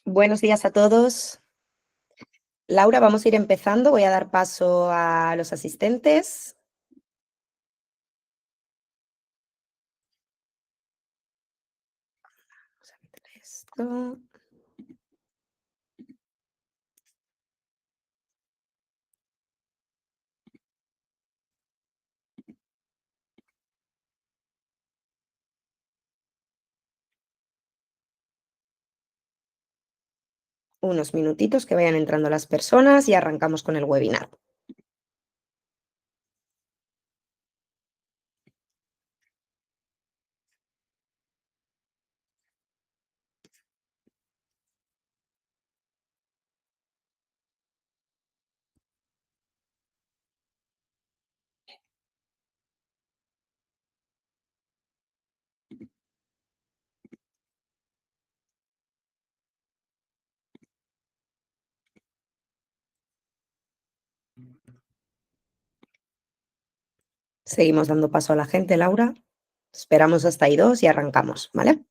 Buenos días a todos. Laura, vamos a ir empezando. Voy a dar paso a los asistentes. Vamos a meter esto. Unos minutitos que vayan entrando las personas y arrancamos con el webinar. Seguimos dando paso a la gente, Laura. Esperamos hasta ahí 2 y arrancamos, ¿vale?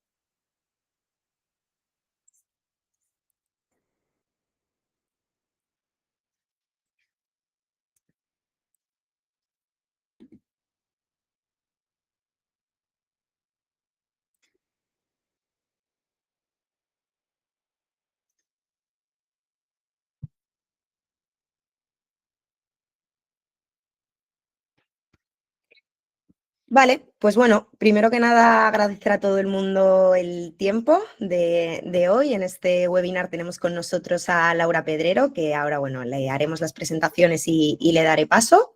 Vale, pues bueno, primero que nada agradecer a todo el mundo el tiempo de hoy. En este webinar tenemos con nosotros a Laura Pedrero, que ahora, bueno, le haremos las presentaciones y le daré paso.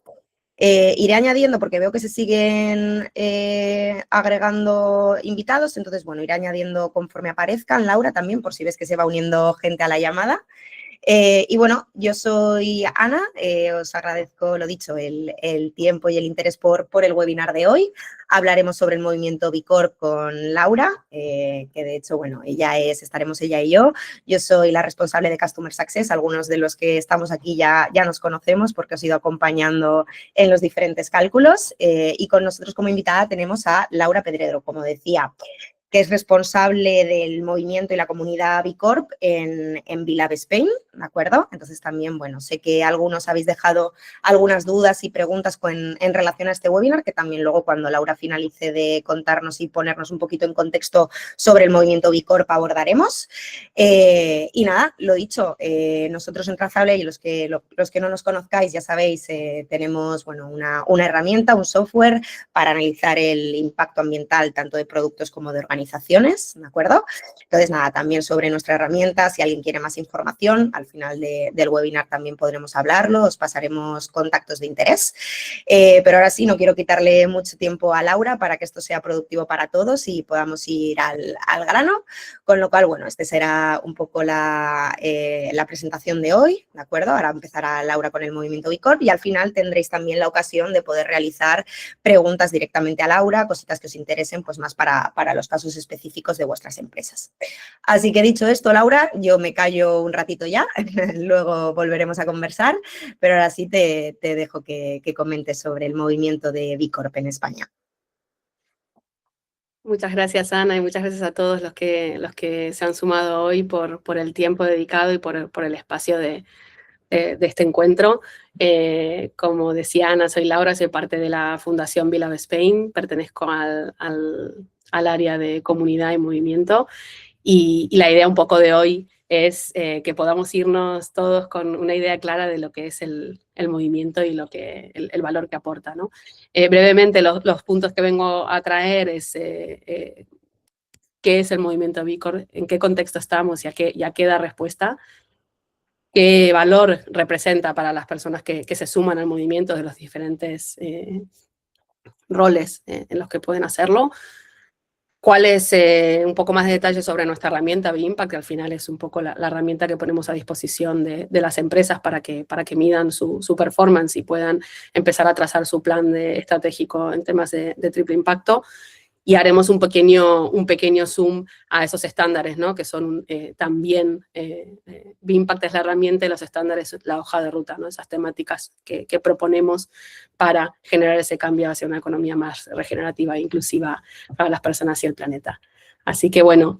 Iré añadiendo, porque veo que se siguen agregando invitados, entonces, bueno, iré añadiendo conforme aparezcan. Laura, también, por si ves que se va uniendo gente a la llamada. Y bueno, yo soy Ana, os agradezco, lo dicho, el tiempo y el interés por el webinar de hoy. Hablaremos sobre el movimiento B Corp con Laura, que de hecho, bueno, estaremos ella y yo. Yo soy la responsable de Customer Success, algunos de los que estamos aquí ya nos conocemos porque os he ido acompañando en los diferentes cálculos. Y con nosotros como invitada tenemos a Laura Pedrero, como decía, que es responsable del movimiento y la comunidad B Corp en Vilab Spain, ¿de acuerdo? Entonces también, bueno, sé que algunos habéis dejado algunas dudas y preguntas en relación a este webinar, que también luego cuando Laura finalice de contarnos y ponernos un poquito en contexto sobre el movimiento B Corp abordaremos. Y nada, lo dicho, nosotros en Trazable y los que no nos conozcáis, ya sabéis, tenemos, bueno, una herramienta, un software para analizar el impacto ambiental tanto de productos como de organizaciones, ¿de acuerdo? Entonces, nada, también sobre nuestra herramienta, si alguien quiere más información, al final del webinar también podremos hablarlo, os pasaremos contactos de interés. Pero ahora sí, no quiero quitarle mucho tiempo a Laura para que esto sea productivo para todos y podamos ir al grano, con lo cual, bueno, este será un poco la presentación de hoy, ¿de acuerdo? Ahora empezará Laura con el movimiento B Corp y al final tendréis también la ocasión de poder realizar preguntas directamente a Laura, cositas que os interesen, pues más para los casos específicos de vuestras empresas. Así que dicho esto, Laura, yo me callo un ratito ya, luego volveremos a conversar, pero ahora sí te dejo que comentes sobre el movimiento de B Corp en España. Muchas gracias, Ana, y muchas gracias a todos los que se han sumado hoy por el tiempo dedicado y por el espacio de este encuentro. Como decía Ana, soy Laura, soy parte de la Fundación Vilab Spain, pertenezco al área de comunidad y movimiento, y la idea un poco de hoy es que podamos irnos todos con una idea clara de lo que es el movimiento y el valor que aporta, ¿no? Brevemente, los puntos que vengo a traer es qué es el movimiento B Corp, en qué contexto estamos y a qué da respuesta, qué valor representa para las personas que se suman al movimiento de los diferentes roles en los que pueden hacerlo. ¿Cuál es un poco más de detalle sobre nuestra herramienta B-Impact? Que al final es un poco la herramienta que ponemos a disposición de las empresas para que midan su performance y puedan empezar a trazar su plan estratégico en temas de triple impacto. Y haremos un pequeño zoom a esos estándares, ¿no? Que son también, B-Impact es la herramienta y los estándares la hoja de ruta, ¿no? Esas temáticas que proponemos para generar ese cambio hacia una economía más regenerativa e inclusiva para las personas y el planeta. Así que bueno,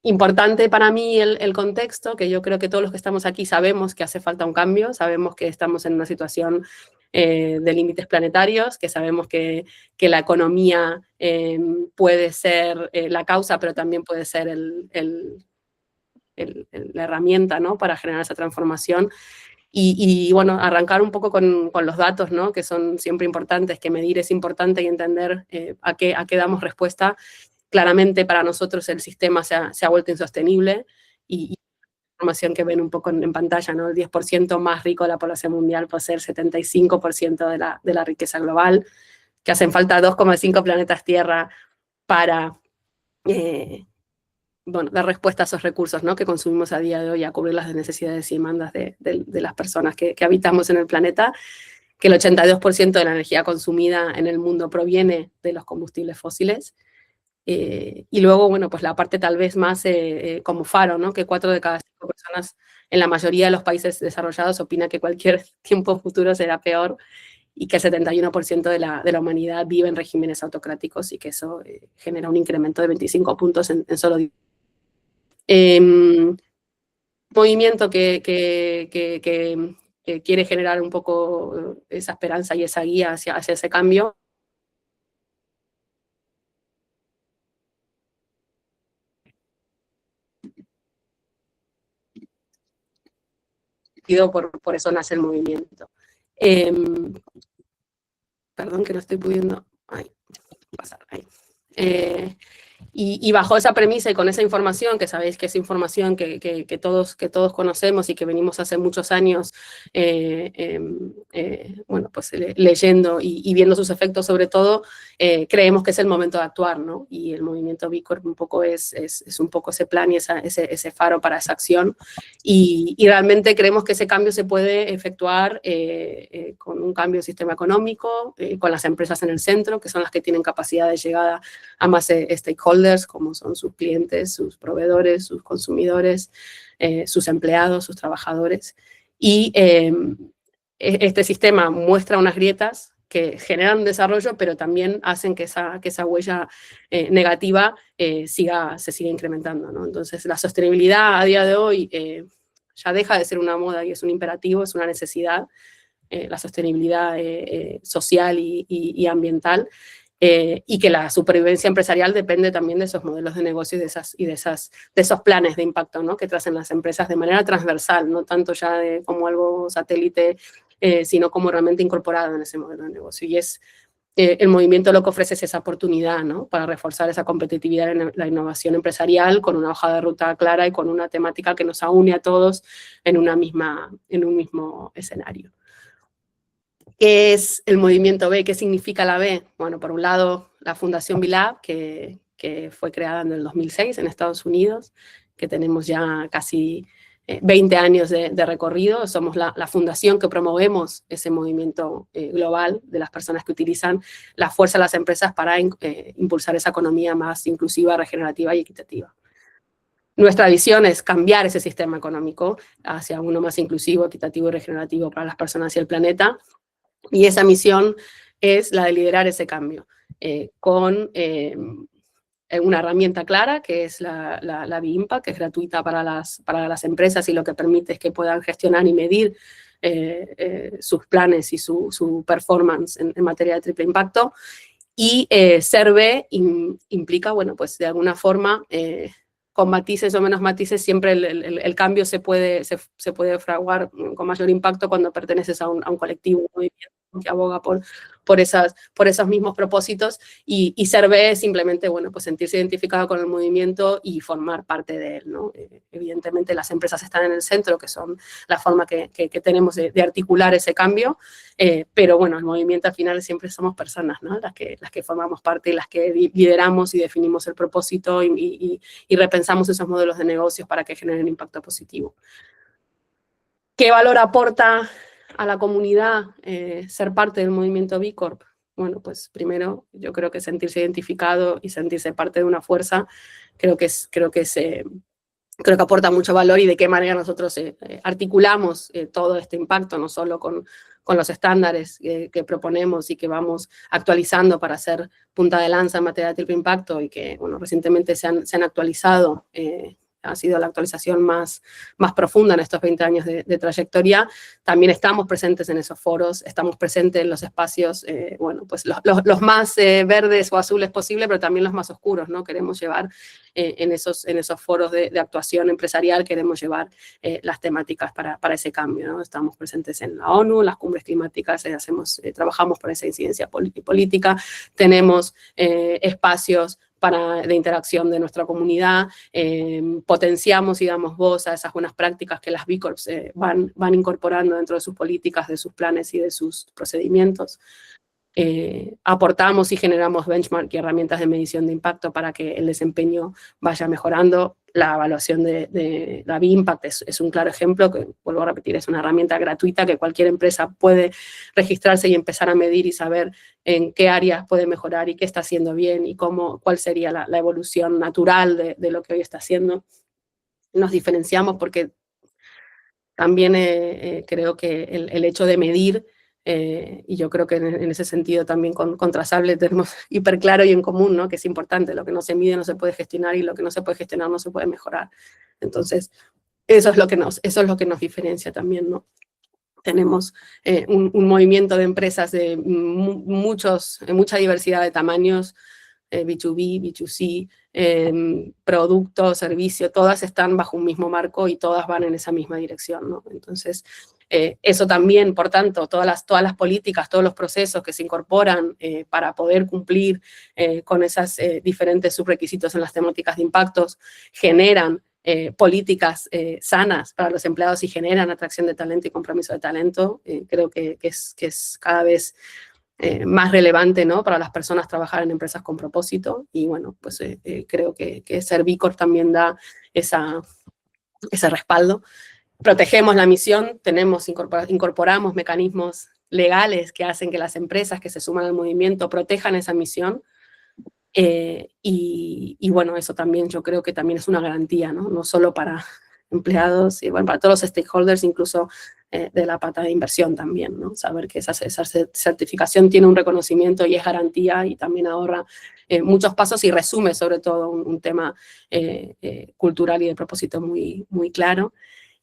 Importante para mí el contexto, que yo creo que todos los que estamos aquí sabemos que hace falta un cambio, sabemos que estamos en una situación de límites planetarios, que sabemos que la economía puede ser la causa, pero también puede ser la herramienta, ¿no?, para generar esa transformación. Y bueno, arrancar un poco con los datos, ¿no?, que son siempre importantes, que medir es importante y entender a qué damos respuesta. Claramente para nosotros el sistema se ha vuelto insostenible y la información que ven un poco en pantalla, ¿no?, el 10% más rico de la población mundial posee el 75% de la riqueza global, que hacen falta 2,5 planetas Tierra para bueno, dar respuesta a esos recursos, ¿no?, que consumimos a día de hoy, a cubrir las necesidades y demandas de las personas que habitamos en el planeta, que el 82% de la energía consumida en el mundo proviene de los combustibles fósiles. Y luego, bueno, pues la parte tal vez más como faro, ¿no?, que 4 de cada 5 personas en la mayoría de los países desarrollados opina que cualquier tiempo futuro será peor y que el 71% de la humanidad vive en regímenes autocráticos y que eso genera un incremento de 25 puntos en solo 10. Movimiento que quiere generar un poco esa esperanza y esa guía hacia ese cambio. Por eso nace el movimiento. Perdón que no estoy pudiendo pasar ahí. Y bajo esa premisa y con esa información, que sabéis que es información que todos conocemos y que venimos hace muchos años bueno, pues leyendo y viendo sus efectos sobre todo, creemos que es el momento de actuar, ¿no? Y el movimiento B Corp un poco es un poco ese plan y ese faro para esa acción. Y realmente creemos que ese cambio se puede efectuar con un cambio de sistema económico, con las empresas en el centro, que son las que tienen capacidad de llegada a más stakeholders, como son sus clientes, sus proveedores, sus consumidores, sus empleados, sus trabajadores. Y este sistema muestra unas grietas que generan desarrollo, pero también hacen que esa huella negativa se siga incrementando, ¿no? Entonces, la sostenibilidad a día de hoy ya deja de ser una moda y es un imperativo, es una necesidad, la sostenibilidad social y ambiental. Y que la supervivencia empresarial depende también de esos modelos de negocio y de esos planes de impacto, ¿no?, que tracen las empresas de manera transversal, no tanto ya como algo satélite, sino como realmente incorporado en ese modelo de negocio. Y el movimiento lo que ofrece es esa oportunidad, ¿no?, para reforzar esa competitividad en la innovación empresarial con una hoja de ruta clara y con una temática que nos une a todos en un mismo escenario. ¿Qué es el movimiento B? ¿Qué significa la B? Bueno, por un lado, la Fundación B-Lab, que fue creada en el 2006 en Estados Unidos, que tenemos ya casi 20 años de recorrido. Somos la fundación que promovemos ese movimiento global de las personas que utilizan la fuerza de las empresas para impulsar esa economía más inclusiva, regenerativa y equitativa. Nuestra visión es cambiar ese sistema económico hacia uno más inclusivo, equitativo y regenerativo para las personas y el planeta. Y esa misión es la de liderar ese cambio con una herramienta clara, que es la BIMPA, que es gratuita para las empresas y lo que permite es que puedan gestionar y medir sus planes y su performance en materia de triple impacto. Y ser B implica, bueno, pues de alguna forma, con matices o menos matices, siempre el cambio se puede fraguar con mayor impacto cuando perteneces a un colectivo, un movimiento que aboga por esos mismos propósitos, y ser B es simplemente, bueno, pues sentirse identificado con el movimiento y formar parte de él, ¿no? Evidentemente las empresas están en el centro, que son la forma que tenemos de articular ese cambio, pero bueno, el movimiento al final siempre somos personas, ¿no?, las que formamos parte y las que lideramos y definimos el propósito y repensamos esos modelos de negocios para que generen impacto positivo. ¿Qué valor aporta a la comunidad ser parte del movimiento B Corp? Bueno, pues primero yo creo que sentirse identificado y sentirse parte de una fuerza creo que aporta mucho valor, y de qué manera nosotros articulamos todo este impacto, no solo con con los estándares que proponemos y que vamos actualizando para ser punta de lanza en materia de triple impacto y que, bueno, recientemente se han actualizado, ha sido la actualización más profunda en estos 20 años de trayectoria. También estamos presentes en esos foros, estamos presentes en los espacios, bueno, pues los más verdes o azules posible, pero también los más oscuros, ¿no? Queremos llevar en esos foros de actuación empresarial, queremos llevar las temáticas para ese cambio, ¿no? Estamos presentes en la ONU, las cumbres climáticas, trabajamos por esa incidencia política, tenemos espacios de interacción de nuestra comunidad, potenciamos y damos voz a esas buenas prácticas que las B Corps van incorporando dentro de sus políticas, de sus planes y de sus procedimientos. Aportamos y generamos benchmark y herramientas de medición de impacto para que el desempeño vaya mejorando. La evaluación de la B-Impact es un claro ejemplo, que vuelvo a repetir, es una herramienta gratuita que cualquier empresa puede registrarse y empezar a medir y saber en qué áreas puede mejorar y qué está haciendo bien y cuál sería la evolución natural de lo que hoy está haciendo. Nos diferenciamos porque también creo que el hecho de medir, y yo creo que en ese sentido también con Trazable tenemos hiper claro y en común, ¿no? Que es importante, lo que no se mide no se puede gestionar y lo que no se puede gestionar no se puede mejorar. Entonces, eso es lo que nos diferencia también, ¿no? Tenemos un movimiento de empresas de mucha diversidad de tamaños, B2B, B2C, producto, servicio, todas están bajo un mismo marco y todas van en esa misma dirección, ¿no? Entonces, eso también, por tanto, todas las políticas, todos los procesos que se incorporan para poder cumplir con esos diferentes subrequisitos en las temáticas de impactos, generan políticas sanas para los empleados y generan atracción de talento y compromiso de talento. Creo que es cada vez más relevante, ¿no? Para las personas trabajar en empresas con propósito y bueno, pues creo que ser B Corp también da ese respaldo. Protegemos la misión, incorporamos mecanismos legales que hacen que las empresas que se suman al movimiento protejan esa misión y bueno, eso también yo creo que también es una garantía, ¿no? No solo para empleados, y bueno, para todos los stakeholders, incluso de la pata de inversión también, ¿no? Saber que esa certificación tiene un reconocimiento y es garantía y también ahorra muchos pasos y resume sobre todo un tema cultural y de propósito muy, muy claro.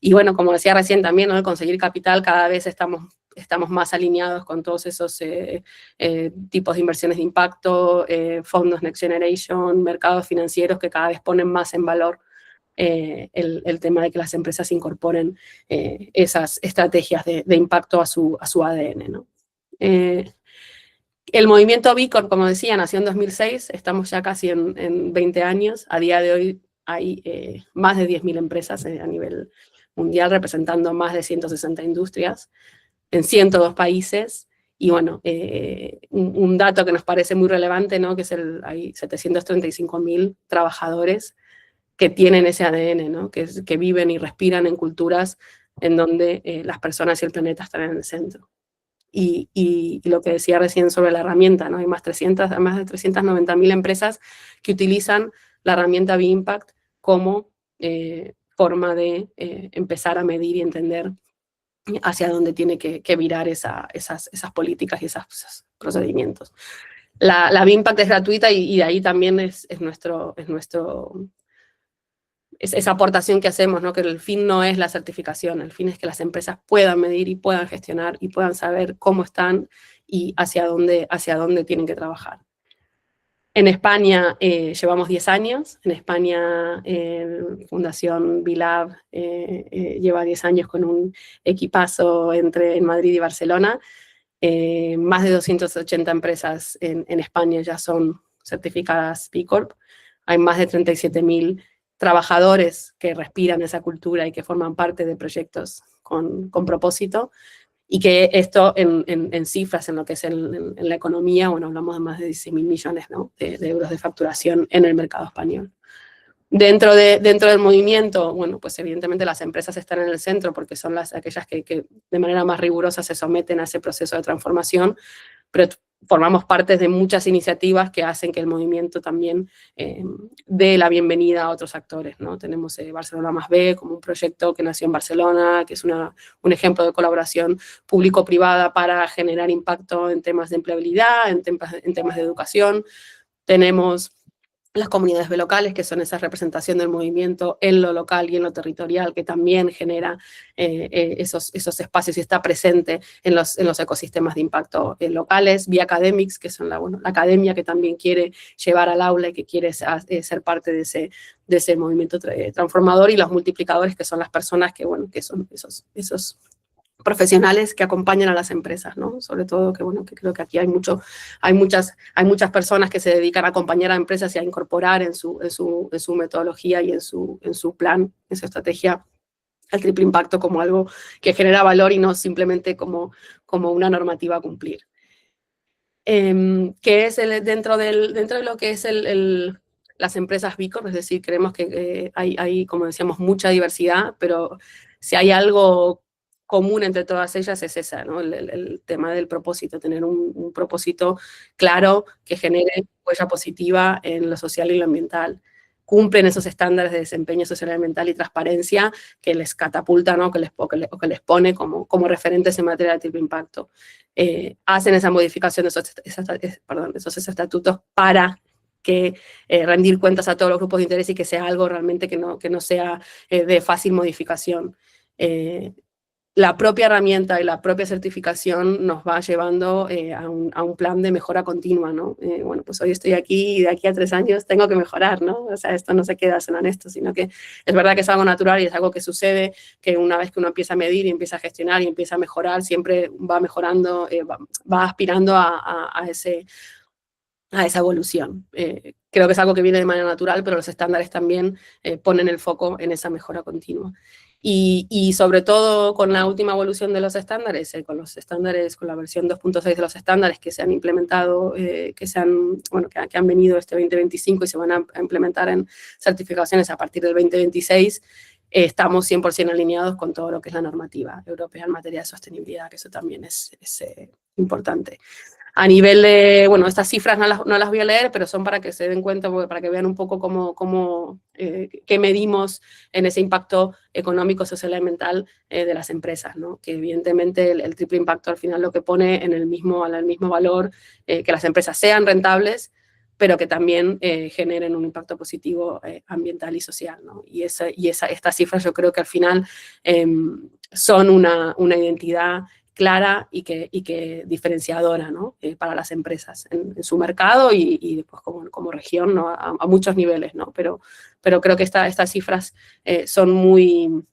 Y bueno, como decía recién también, ¿no? El conseguir capital, cada vez estamos más alineados con todos esos tipos de inversiones de impacto, fondos Next Generation, mercados financieros que cada vez ponen más en valor el tema de que las empresas incorporen esas estrategias de impacto a su ADN, ¿no? El movimiento B Corp, como decía, nació en 2006, estamos ya casi en 20 años. A día de hoy hay más de 10.000 empresas a nivel mundial, representando más de 160 industrias en 102 países. Y bueno, un dato que nos parece muy relevante, ¿no? Que es hay 735.000 trabajadores que tienen ese ADN, ¿no? Que viven y respiran en culturas en donde las personas y el planeta están en el centro. Y lo que decía recién sobre la herramienta, ¿no? Hay más de 390.000 empresas que utilizan la herramienta B-Impact como forma de empezar a medir y entender hacia dónde tiene que virar esas políticas y esos procedimientos. La B-Impact es gratuita y de ahí también es esa aportación que hacemos, ¿no? Que el fin no es la certificación, el fin es que las empresas puedan medir y puedan gestionar y puedan saber cómo están y hacia dónde tienen que trabajar. En España llevamos 10 años, en España Fundación B-Lab lleva 10 años con un equipazo en Madrid y Barcelona. Más de 280 empresas en España ya son certificadas B Corp. Hay más de 37.000 trabajadores que respiran esa cultura y que forman parte de proyectos con propósito, y que esto en cifras, en lo que es en la economía, bueno, hablamos de más de 16.000 millones, ¿no? de euros de facturación en el mercado español. Dentro del movimiento, bueno, pues evidentemente las empresas están en el centro porque son aquellas que de manera más rigurosa se someten a ese proceso de transformación, pero formamos parte de muchas iniciativas que hacen que el movimiento también dé la bienvenida a otros actores, ¿no? Tenemos Barcelona más B como un proyecto que nació en Barcelona, que es un ejemplo de colaboración público-privada para generar impacto en temas de empleabilidad, en temas de educación. Tenemos las comunidades locales, que son esa representación del movimiento en lo local y en lo territorial, que también genera esos espacios y está presente en los ecosistemas de impacto locales. Via Academics, que son la academia que también quiere llevar al aula y que quiere ser parte de ese movimiento transformador, y los multiplicadores, que son las personas que son esos profesionales que acompañan a las empresas, ¿no? Sobre todo que creo que aquí hay muchas personas que se dedican a acompañar a empresas y a incorporar en su metodología y en su plan, en su estrategia, el triple impacto como algo que genera valor y no simplemente como una normativa a cumplir. Que es dentro de lo que es las empresas B Corp, es decir, creemos que hay, como decíamos, mucha diversidad, pero si hay algo común entre todas ellas es esa, ¿no? El tema del propósito, tener un propósito claro que genere huella positiva en lo social y lo ambiental. Cumplen esos estándares de desempeño social, ambiental y transparencia que les catapulta, ¿no? que les pone como referentes en materia de triple impacto. Hacen esa modificación de esos estatutos para que rendir cuentas a todos los grupos de interés y que sea algo realmente que no sea de fácil modificación. La propia herramienta y la propia certificación nos va llevando a un plan de mejora continua, ¿no? Bueno, pues hoy estoy aquí y de aquí a 3 años tengo que mejorar, ¿no? O sea, esto no se queda solo en esto, sino que es verdad que es algo natural y es algo que sucede, que una vez que uno empieza a medir y empieza a gestionar y empieza a mejorar, siempre va mejorando, va aspirando a esa evolución. Creo que es algo que viene de manera natural, pero los estándares también ponen el foco en esa mejora continua. Y sobre todo con la última evolución de los estándares, con la versión 2.6 de los estándares que se han implementado, que han venido este 2025 y se van a implementar en certificaciones a partir del 2026, estamos 100% alineados con todo lo que es la normativa europea en materia de sostenibilidad, que eso también es importante. A nivel de, estas cifras no las voy a leer, pero son para que se den cuenta, para que vean un poco qué medimos en ese impacto económico, social y ambiental de las empresas, ¿no? Que evidentemente el triple impacto al final lo que pone al mismo valor, que las empresas sean rentables, pero que también generen un impacto positivo ambiental y social, ¿no? Y estas cifras yo creo que al final son una identidad clara y que diferenciadora, ¿no? Para las empresas en su mercado y después como región, ¿no? A muchos niveles, ¿no? Pero creo que estas cifras son muy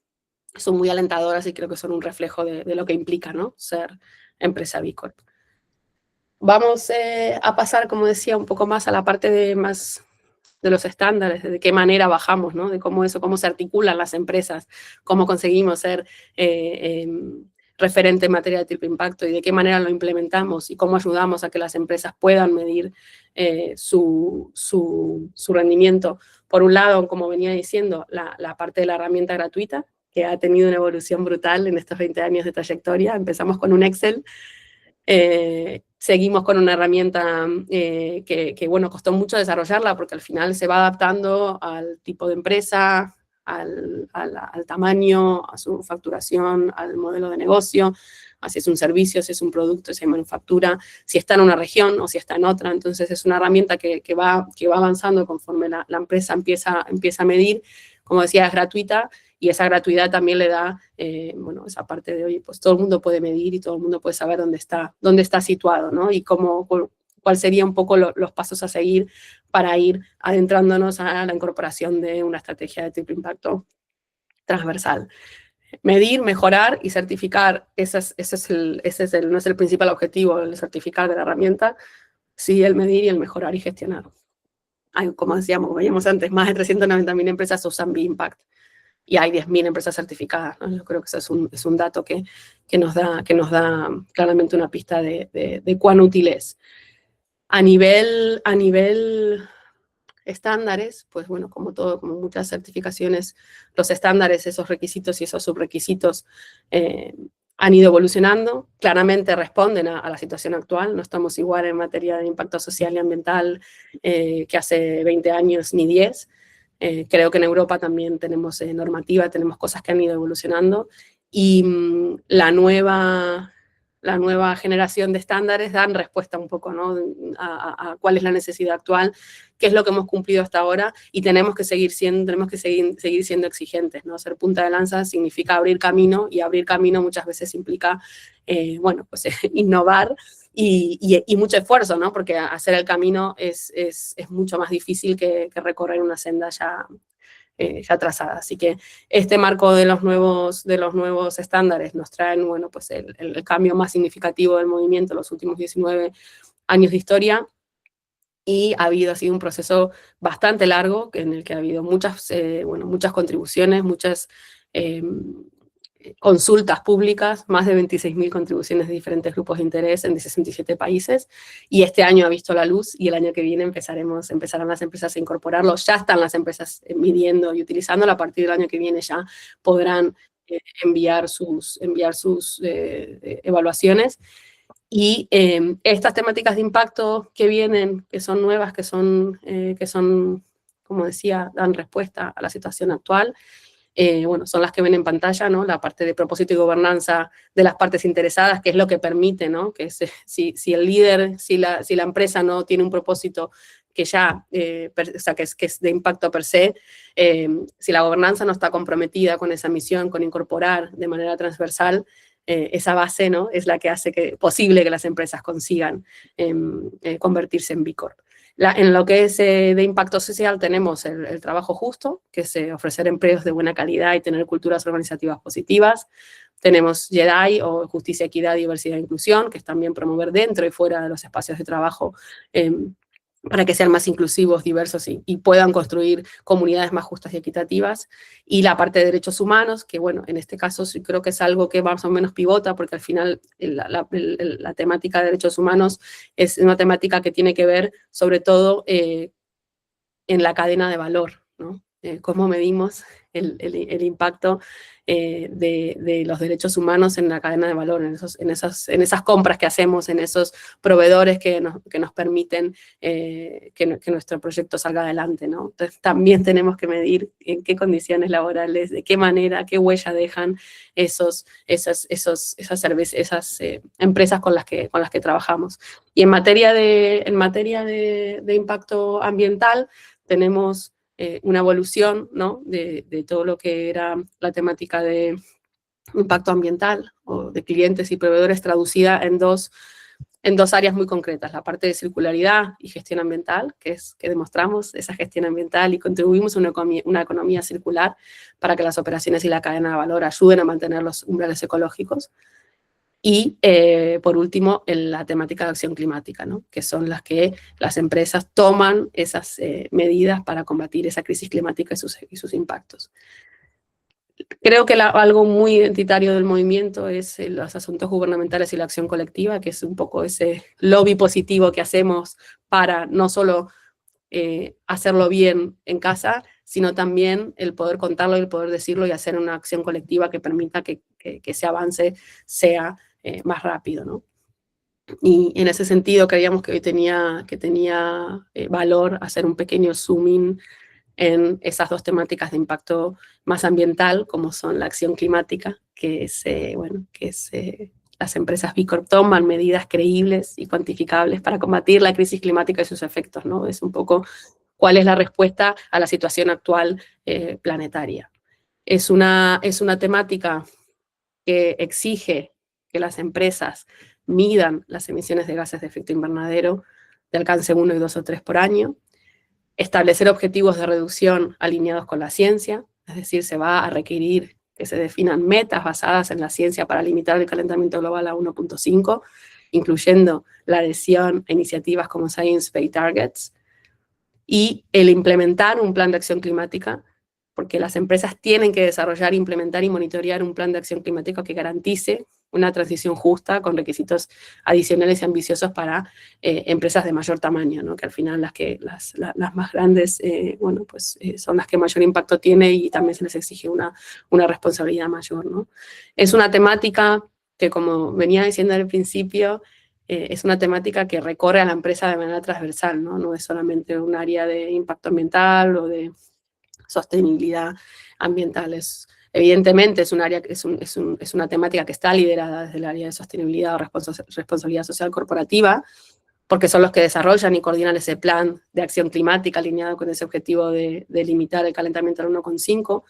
alentadoras y creo que son un reflejo de lo que implica, ¿no? Ser empresa B Corp. Vamos a pasar, como decía, un poco más a la parte de los estándares, de qué manera bajamos, ¿no? De cómo se articulan las empresas, cómo conseguimos ser referente en materia de triple impacto y de qué manera lo implementamos y cómo ayudamos a que las empresas puedan medir su rendimiento. Por un lado, como venía diciendo, la parte de la herramienta gratuita, que ha tenido una evolución brutal en estos 20 años de trayectoria. Empezamos con un Excel, seguimos con una herramienta que costó mucho desarrollarla porque al final se va adaptando al tipo de empresa, al tamaño, a su facturación, al modelo de negocio, a si es un servicio, si es un producto, si hay manufactura, si está en una región o si está en otra. Entonces es una herramienta que va avanzando conforme la empresa empieza a medir. Como decía, es gratuita y esa gratuidad también le da, esa parte de, oye, pues todo el mundo puede medir y todo el mundo puede saber dónde está situado, ¿no? Y cuál sería un poco los pasos a seguir para ir adentrándonos a la incorporación de una estrategia de triple impacto transversal. Medir, mejorar y certificar, no es el principal objetivo, el certificar de la herramienta, sí el medir y el mejorar y gestionar. Como decíamos, como veíamos antes, más de 390.000 empresas usan B-Impact y hay 10.000 empresas certificadas, ¿no? Yo creo que eso es un dato que nos da claramente una pista de cuán útil es. A nivel estándares, pues como muchas certificaciones, los estándares, esos requisitos y esos subrequisitos han ido evolucionando, claramente responden a la situación actual, no estamos igual en materia de impacto social y ambiental que hace 20 años ni 10. Creo que en Europa también tenemos normativa, tenemos cosas que han ido evolucionando, y la nueva generación de estándares dan respuesta un poco, ¿no?, a cuál es la necesidad actual, qué es lo que hemos cumplido hasta ahora, y tenemos que seguir siendo exigentes, ¿no? Ser punta de lanza significa abrir camino, y abrir camino muchas veces implica, bueno, pues innovar y mucho esfuerzo, ¿no? Porque hacer el camino es mucho más difícil que recorrer una senda ya trazada. Así que este marco de los nuevos estándares nos traen, bueno, pues el cambio más significativo del movimiento en los últimos 19 años de historia, y ha sido un proceso bastante largo en el que ha habido muchas contribuciones, muchas consultas públicas, más de 26.000 contribuciones de diferentes grupos de interés en 67 países, y este año ha visto la luz, y el año que viene empezarán las empresas a incorporarlo. Ya están las empresas midiendo y utilizándolo. A partir del año que viene ya podrán enviar sus evaluaciones. Y estas temáticas de impacto que vienen, que son nuevas, que son, como decía, dan respuesta a la situación actual, bueno, son las que ven en pantalla, ¿no? La parte de propósito y gobernanza de las partes interesadas, que es lo que permite, ¿no?, que si el líder, si la empresa no tiene un propósito que ya, o sea, que es de impacto per se, si la gobernanza no está comprometida con esa misión, con incorporar de manera transversal, esa base, ¿no?, es la que hace posible que las empresas consigan convertirse en B Corp. En lo que es de impacto social tenemos el trabajo justo, que es ofrecer empleos de buena calidad y tener culturas organizativas positivas. Tenemos JEDI, o Justicia, Equidad, Diversidad e Inclusión, que es también promover dentro y fuera de los espacios de trabajo para que sean más inclusivos, diversos y puedan construir comunidades más justas y equitativas. Y la parte de derechos humanos, que bueno, en este caso sí creo que es algo que más o menos pivota, porque al final la temática de derechos humanos es una temática que tiene que ver sobre todo en la cadena de valor, ¿no? Cómo medimos el impacto de los derechos humanos en la cadena de valor, en esas compras que hacemos, en esos proveedores que nos permiten que nuestro proyecto salga adelante, ¿no? Entonces también tenemos que medir en qué condiciones laborales, de qué manera, qué huella dejan esas empresas con las que trabajamos. Y en materia de impacto ambiental tenemos una evolución, ¿no?, de todo lo que era la temática de impacto ambiental o de clientes y proveedores, traducida en dos áreas muy concretas: la parte de circularidad y gestión ambiental, que demostramos esa gestión ambiental y contribuimos a una economía circular para que las operaciones y la cadena de valor ayuden a mantener los umbrales ecológicos. Y, por último, la temática de acción climática, ¿no?, que son las que las empresas toman esas medidas para combatir esa crisis climática y sus impactos. Creo que algo muy identitario del movimiento es los asuntos gubernamentales y la acción colectiva, que es un poco ese lobby positivo que hacemos para no solo hacerlo bien en casa, sino también el poder contarlo y el poder decirlo y hacer una acción colectiva que permita que ese avance sea más rápido, ¿no? Y en ese sentido creíamos que hoy tenía valor hacer un pequeño zoom in en esas dos temáticas de impacto más ambiental, como son la acción climática, que es, las empresas B Corp toman medidas creíbles y cuantificables para combatir la crisis climática y sus efectos, ¿no? Es un poco cuál es la respuesta a la situación actual planetaria. Es una temática que exige que las empresas midan las emisiones de gases de efecto invernadero de alcance 1, 2 o 3 por año, establecer objetivos de reducción alineados con la ciencia, es decir, se va a requerir que se definan metas basadas en la ciencia para limitar el calentamiento global a 1.5, incluyendo la adhesión a iniciativas como Science Based Targets, y el implementar un plan de acción climática, porque las empresas tienen que desarrollar, implementar y monitorear un plan de acción climática que garantice una transición justa con requisitos adicionales y ambiciosos para empresas de mayor tamaño, ¿no?, que al final las más grandes son las que mayor impacto tienen y también se les exige una responsabilidad mayor, ¿no? Es una temática que, como venía diciendo al principio, es una temática que recorre a la empresa de manera transversal, ¿no? No es solamente un área de impacto ambiental o de sostenibilidad ambiental. Evidentemente es un área, es una temática que está liderada desde el área de sostenibilidad o responsabilidad social corporativa, porque son los que desarrollan y coordinan ese plan de acción climática alineado con ese objetivo de limitar el calentamiento al 1,5,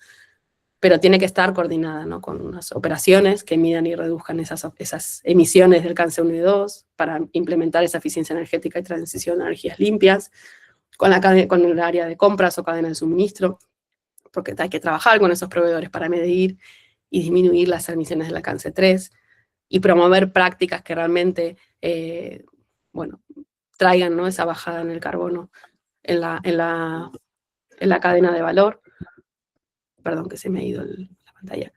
pero tiene que estar coordinada, ¿no?, con unas operaciones que midan y reduzcan esas emisiones del cáncer 1 y 2 para implementar esa eficiencia energética y transición a energías limpias, con el área de compras o cadena de suministro, porque hay que trabajar con esos proveedores para medir y disminuir las emisiones del alcance 3 y promover prácticas que realmente, bueno, traigan, ¿no?, esa bajada en el carbono en la cadena de valor. Perdón, que se me ha ido la pantalla.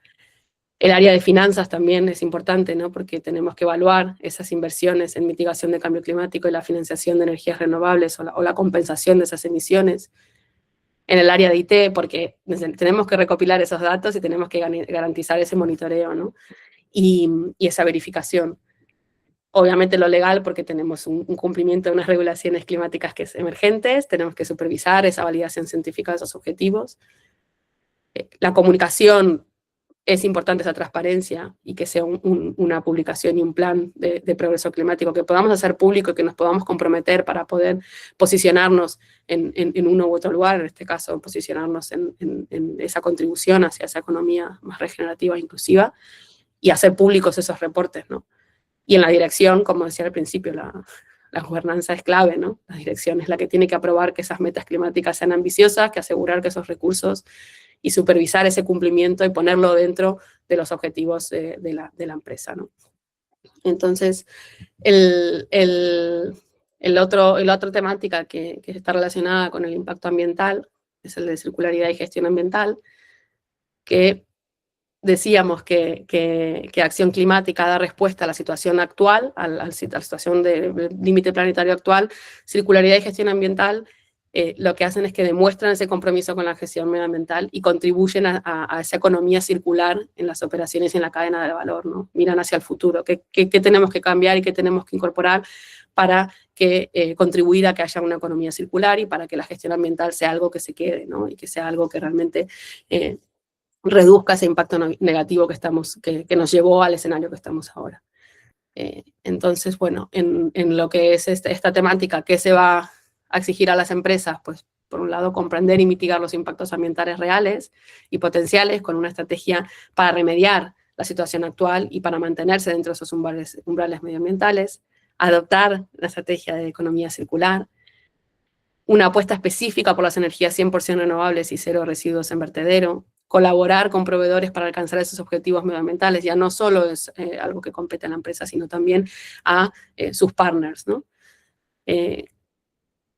El área de finanzas también es importante, ¿no?, porque tenemos que evaluar esas inversiones en mitigación de cambio climático y la financiación de energías renovables o la compensación de esas emisiones. En el área de IT, porque tenemos que recopilar esos datos y tenemos que garantizar ese monitoreo, ¿no?, y esa verificación. Obviamente lo legal, porque tenemos un cumplimiento de unas regulaciones climáticas que es emergentes, tenemos que supervisar esa validación científica de esos objetivos. La comunicación, es importante esa transparencia y que sea una publicación y un plan de progreso climático que podamos hacer público y que nos podamos comprometer para poder posicionarnos en uno u otro lugar, en este caso posicionarnos en esa contribución hacia esa economía más regenerativa e inclusiva, y hacer públicos esos reportes, ¿no? Y en la dirección, como decía al principio, la gobernanza es clave, ¿no? La dirección es la que tiene que aprobar que esas metas climáticas sean ambiciosas, que asegurar que esos recursos y supervisar ese cumplimiento y ponerlo dentro de los objetivos de la empresa, ¿no? Entonces, la otra temática que está relacionada con el impacto ambiental es el de circularidad y gestión ambiental, que decíamos que acción climática da respuesta a la situación actual, a la situación de límite planetario actual. Circularidad y gestión ambiental lo que hacen es que demuestran ese compromiso con la gestión medioambiental y contribuyen a esa economía circular en las operaciones y en la cadena de valor, ¿no? Miran hacia el futuro, qué tenemos que cambiar y qué tenemos que incorporar para contribuir a que haya una economía circular y para que la gestión ambiental sea algo que se quede, ¿no?, y que sea algo que realmente reduzca ese impacto negativo que nos llevó al escenario que estamos ahora. Entonces, bueno, en lo que es esta temática, ¿qué se va a exigir a las empresas? Pues, por un lado, comprender y mitigar los impactos ambientales reales y potenciales con una estrategia para remediar la situación actual y para mantenerse dentro de esos umbrales medioambientales, adoptar la estrategia de economía circular, una apuesta específica por las energías 100% renovables y cero residuos en vertedero, colaborar con proveedores para alcanzar esos objetivos medioambientales. Ya no solo es algo que compete a la empresa, sino también a sus partners, ¿no?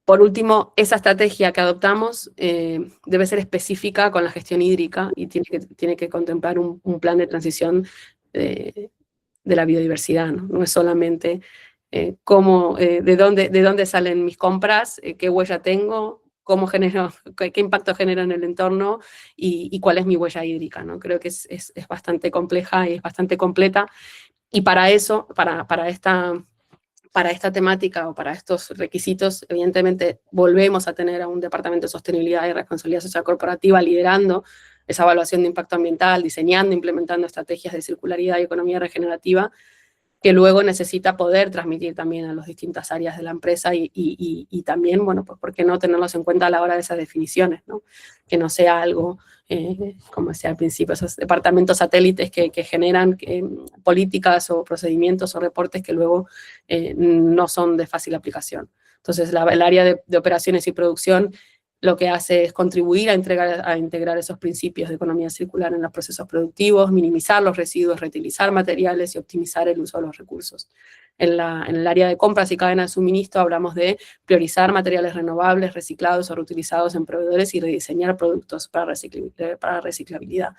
Por último, esa estrategia que adoptamos debe ser específica con la gestión hídrica y tiene que contemplar un plan de transición de la biodiversidad, ¿no? No es solamente de dónde salen mis compras, qué huella tengo, qué impacto genero en el entorno y cuál es mi huella hídrica, ¿no? Creo que es bastante compleja y es bastante completa, y para eso, para esta temática o para estos requisitos, evidentemente volvemos a tener a un departamento de sostenibilidad y responsabilidad social corporativa liderando esa evaluación de impacto ambiental, diseñando, implementando estrategias de circularidad y economía regenerativa, que luego necesita poder transmitir también a las distintas áreas de la empresa y también, bueno, pues por qué no tenerlos en cuenta a la hora de esas definiciones, ¿no? Que no sea algo, como decía al principio, esos departamentos satélites que generan políticas o procedimientos o reportes que luego no son de fácil aplicación. Entonces, el área de operaciones y producción lo que hace es contribuir a integrar esos principios de economía circular en los procesos productivos, minimizar los residuos, reutilizar materiales y optimizar el uso de los recursos. En el área de compras y cadena de suministro hablamos de priorizar materiales renovables, reciclados o reutilizados en proveedores y rediseñar productos para reciclabilidad.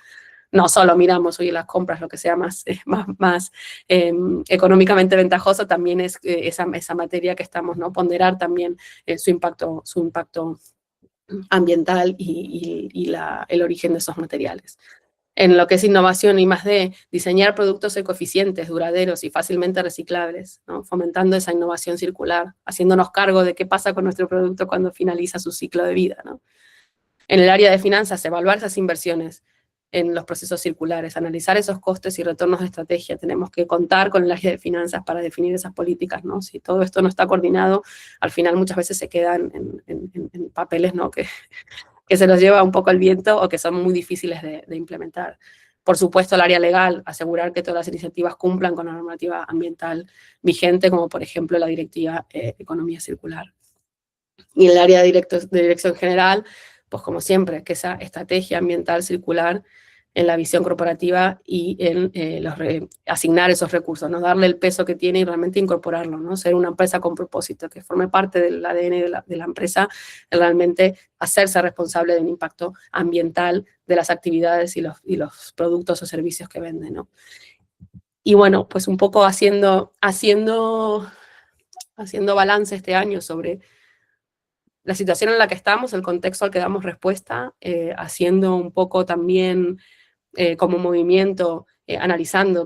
No solo miramos hoy en las compras lo que sea más económicamente ventajoso, también es esa materia que estamos, ¿no?, ponderar también su impacto ambiental y el origen de esos materiales. en lo que es innovación I+D, diseñar productos ecoeficientes, duraderos y fácilmente reciclables, ¿no? Fomentando esa innovación circular, haciéndonos cargo de qué pasa con nuestro producto cuando finaliza su ciclo de vida, ¿no? En el área de finanzas, evaluar esas inversiones en los procesos circulares, analizar esos costes y retornos de estrategia. Tenemos que contar con el área de finanzas para definir esas políticas, ¿no? Si todo esto no está coordinado, al final muchas veces se quedan en papeles, ¿no? que se los lleva un poco el viento o que son muy difíciles de implementar. Por supuesto, el área legal, asegurar que todas las iniciativas cumplan con la normativa ambiental vigente, como por ejemplo la Directiva Economía Circular. Y en el área de dirección general, pues como siempre, que esa estrategia ambiental circular en la visión corporativa y en asignar esos recursos, ¿no? Darle el peso que tiene y realmente incorporarlo, ¿no? Ser una empresa con propósito, que forme parte del ADN de la empresa, realmente hacerse responsable del impacto ambiental de las actividades y los productos o servicios que venden, ¿no? Y bueno, pues un poco haciendo balance este año sobre la situación en la que estamos, el contexto al que damos respuesta, haciendo un poco también como movimiento, analizando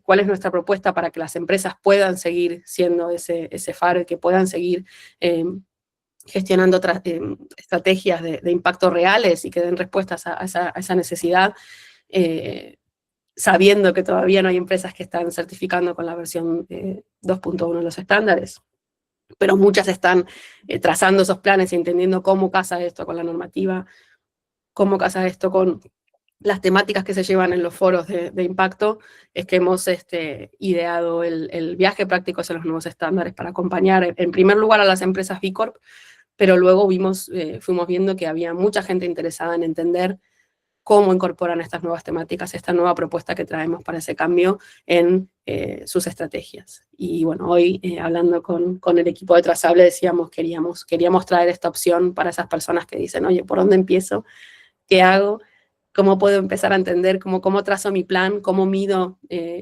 cuál es nuestra propuesta para que las empresas puedan seguir siendo ese faro y que puedan seguir gestionando estrategias de impacto reales y que den respuestas a esa necesidad, sabiendo que todavía no hay empresas que están certificando con la versión 2.1 de los estándares, pero muchas están trazando esos planes y entendiendo cómo casa esto con la normativa, cómo casa esto con las temáticas que se llevan en los foros de impacto. Es que hemos ideado el viaje práctico hacia los nuevos estándares para acompañar, en primer lugar, a las empresas B Corp, pero luego fuimos viendo que había mucha gente interesada en entender cómo incorporan estas nuevas temáticas, esta nueva propuesta que traemos para ese cambio en sus estrategias. Y bueno, hoy hablando con el equipo de Trazable decíamos, queríamos traer esta opción para esas personas que dicen, oye, ¿por dónde empiezo? ¿Qué hago? ¿Cómo puedo empezar a entender cómo trazo mi plan? ¿Cómo mido?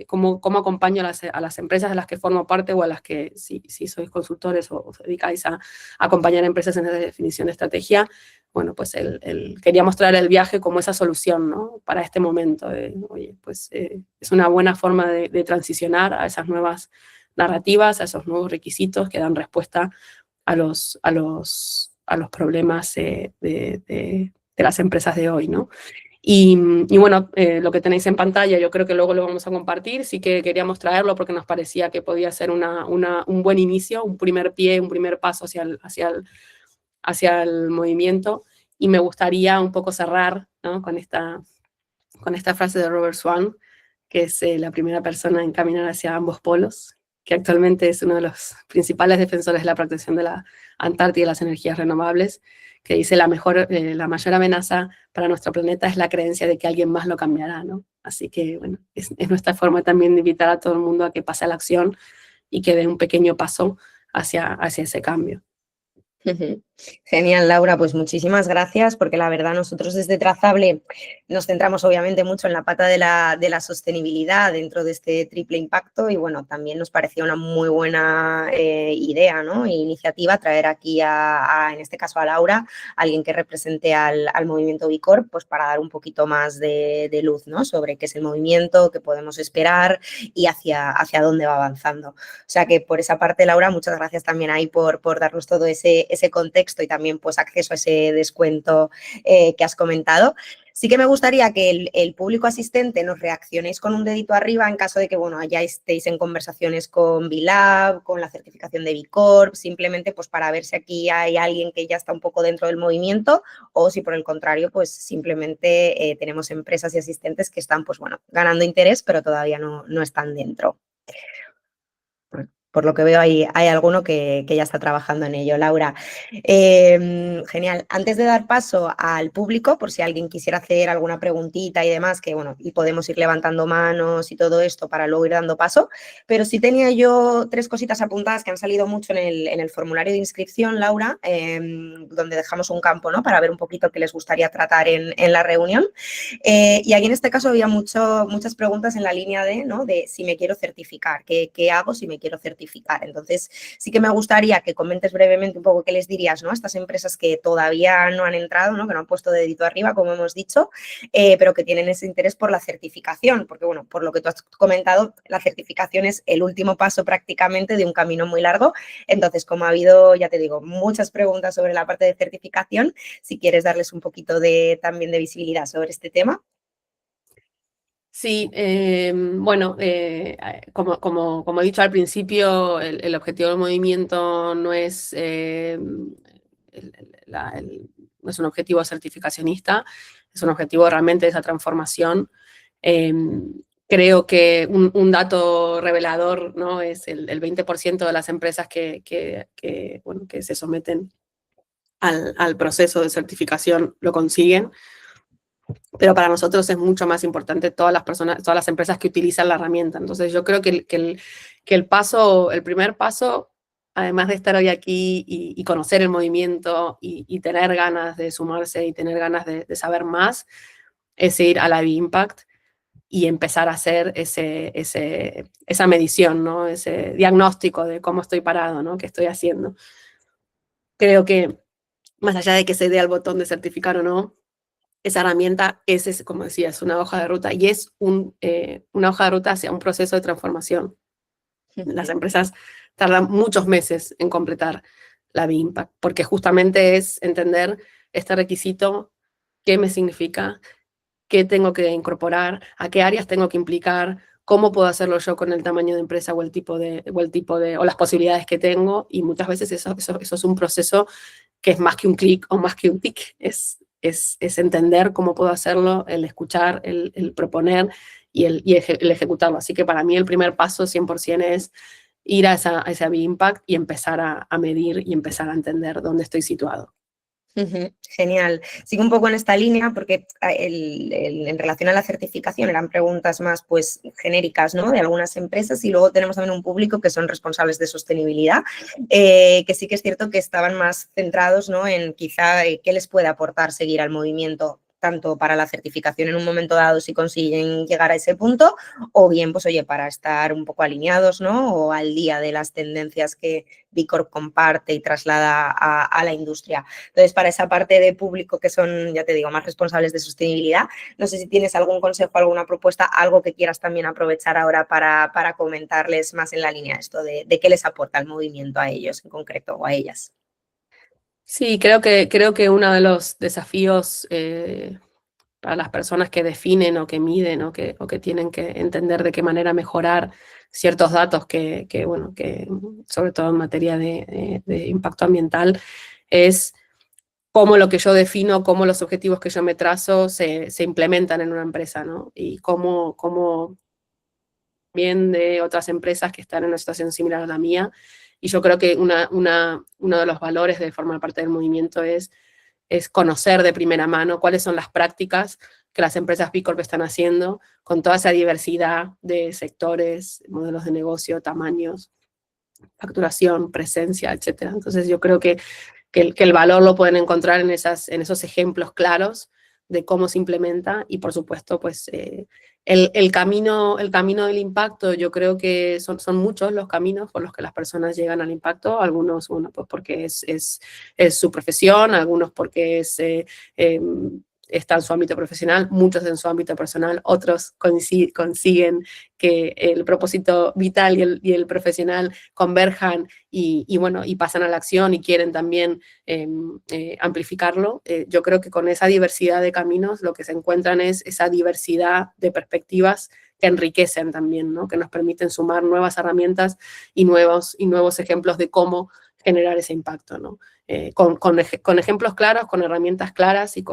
¿Cómo acompaño a las empresas de las que formo parte o a las que, si sois consultores o os dedicáis a acompañar a empresas en la definición de estrategia? Bueno, pues quería mostrar el viaje como esa solución, ¿no? Para este momento. Oye, pues es una buena forma de transicionar a esas nuevas narrativas, a esos nuevos requisitos que dan respuesta a los problemas de las empresas de hoy, ¿no? Y bueno, lo que tenéis en pantalla, yo creo que luego lo vamos a compartir. Sí que queríamos traerlo porque nos parecía que podía ser un buen inicio, un primer pie, un primer paso hacia el movimiento. Y me gustaría un poco cerrar, ¿no? con esta frase de Robert Swan, que es la primera persona en caminar hacia ambos polos, que actualmente es uno de los principales defensores de la protección de la Antártida y las energías renovables, que dice la mayor amenaza para nuestro planeta es la creencia de que alguien más lo cambiará, ¿no? Así que, bueno, es nuestra forma también de invitar a todo el mundo a que pase a la acción y que dé un pequeño paso hacia ese cambio. Genial, Laura, pues muchísimas gracias, porque la verdad nosotros desde Trazable nos centramos obviamente mucho en la pata de la sostenibilidad dentro de este triple impacto y bueno, también nos parecía una muy buena idea, ¿no? E iniciativa traer aquí en este caso a Laura, alguien que represente al movimiento B Corp, pues para dar un poquito más de luz, ¿no? Sobre qué es el movimiento, qué podemos esperar y hacia dónde va avanzando. O sea que por esa parte, Laura, muchas gracias también ahí por darnos todo ese contexto y también pues acceso a ese descuento que has comentado. Sí que me gustaría que el público asistente nos reaccionéis con un dedito arriba en caso de que, bueno, ya estéis en conversaciones con B-Lab, con la certificación de B Corp, simplemente pues para ver si aquí hay alguien que ya está un poco dentro del movimiento o si por el contrario, pues simplemente tenemos empresas y asistentes que están, pues bueno, ganando interés, pero todavía no están dentro. Por lo que veo, hay alguno que ya está trabajando en ello. Laura, genial. Antes de dar paso al público, por si alguien quisiera hacer alguna preguntita y demás, que bueno, y podemos ir levantando manos y todo esto para luego ir dando paso, pero sí tenía yo 3 cositas apuntadas que han salido mucho en el formulario de inscripción, Laura, donde dejamos un campo, ¿no? Para ver un poquito qué les gustaría tratar en la reunión. Y aquí en este caso había muchas preguntas en la línea de si me quiero certificar, ¿qué hago si me quiero certificar? certificar. Entonces, sí que me gustaría que comentes brevemente un poco qué les dirías, ¿no?, a estas empresas que todavía no han entrado, ¿no?, que no han puesto dedito arriba, como hemos dicho, pero que tienen ese interés por la certificación, porque, bueno, por lo que tú has comentado, la certificación es el último paso prácticamente de un camino muy largo. Entonces, como ha habido, ya te digo, muchas preguntas sobre la parte de certificación, si quieres darles un poquito también de visibilidad sobre este tema. Sí, bueno, como he dicho al principio, el objetivo del movimiento no es, no es un objetivo certificacionista, es un objetivo realmente de esa transformación. Eh, Creo que un dato revelador, ¿no?, es el 20% de las empresas bueno, que se someten al proceso de certificación lo consiguen. Pero para nosotros es mucho más importante todas las personas, todas las empresas que utilizan la herramienta. Entonces yo creo que el primer paso, además de estar hoy aquí y conocer el movimiento y tener ganas de sumarse y tener ganas de saber más, es ir a la B-Impact y empezar a hacer esa medición, ¿no?, ese diagnóstico de cómo estoy parado, ¿no?, qué estoy haciendo. Creo que más allá de que se dé al botón de certificar o no, esa herramienta como decía, es una hoja de ruta y es una hoja de ruta hacia un proceso de transformación. Las empresas tardan muchos meses en completar la B-Impact, porque justamente es entender este requisito, qué me significa, qué tengo que incorporar, a qué áreas tengo que implicar, cómo puedo hacerlo yo con el tamaño de empresa o las posibilidades que tengo, y muchas veces eso es un proceso que es más que un clic o más que un tic, es entender cómo puedo hacerlo, el escuchar, el proponer y el ejecutarlo. Así que para mí el primer paso 100% es ir a esa B-Impact y empezar a medir y empezar a entender dónde estoy situado. Genial. Sigo un poco en esta línea porque en relación a la certificación eran preguntas más pues genéricas, ¿no?, de algunas empresas, y luego tenemos también un público que son responsables de sostenibilidad, que sí que es cierto que estaban más centrados, ¿no?, en quizá qué les puede aportar seguir al movimiento, tanto para la certificación en un momento dado si consiguen llegar a ese punto, o bien, pues oye, para estar un poco alineados, ¿no?, o al día de las tendencias que B Corp comparte y traslada a la industria. Entonces, para esa parte de público que son, ya te digo, más responsables de sostenibilidad, no sé si tienes algún consejo, alguna propuesta, algo que quieras también aprovechar ahora para comentarles más en la línea esto de qué les aporta el movimiento a ellos en concreto o a ellas. Sí, creo que uno de los desafíos para las personas que definen o que miden o que tienen que entender de qué manera mejorar ciertos datos bueno, que sobre todo en materia de impacto ambiental, es cómo lo que yo defino, cómo los objetivos que yo me trazo se implementan en una empresa, ¿no? Y cómo bien de otras empresas que están en una situación similar a la mía. Y yo creo que uno de los valores de formar parte del movimiento es conocer de primera mano cuáles son las prácticas que las empresas B Corp están haciendo con toda esa diversidad de sectores, modelos de negocio, tamaños, facturación, presencia, etcétera. Entonces yo creo que el valor lo pueden encontrar en esos ejemplos claros de cómo se implementa y, por supuesto, pues el camino del impacto. Yo creo que son muchos los caminos por los que las personas llegan al impacto. Algunos, bueno, pues porque es su profesión, algunos porque está en su ámbito profesional, muchos en su ámbito personal, otros consiguen que el propósito vital y el profesional converjan bueno, y pasan a la acción y quieren también amplificarlo. Yo creo que con esa diversidad de caminos lo que se encuentran es esa diversidad de perspectivas que enriquecen también, ¿no?, que nos permiten sumar nuevas herramientas y nuevos ejemplos de cómo generar ese impacto, ¿no? Con ejemplos claros, con herramientas claras y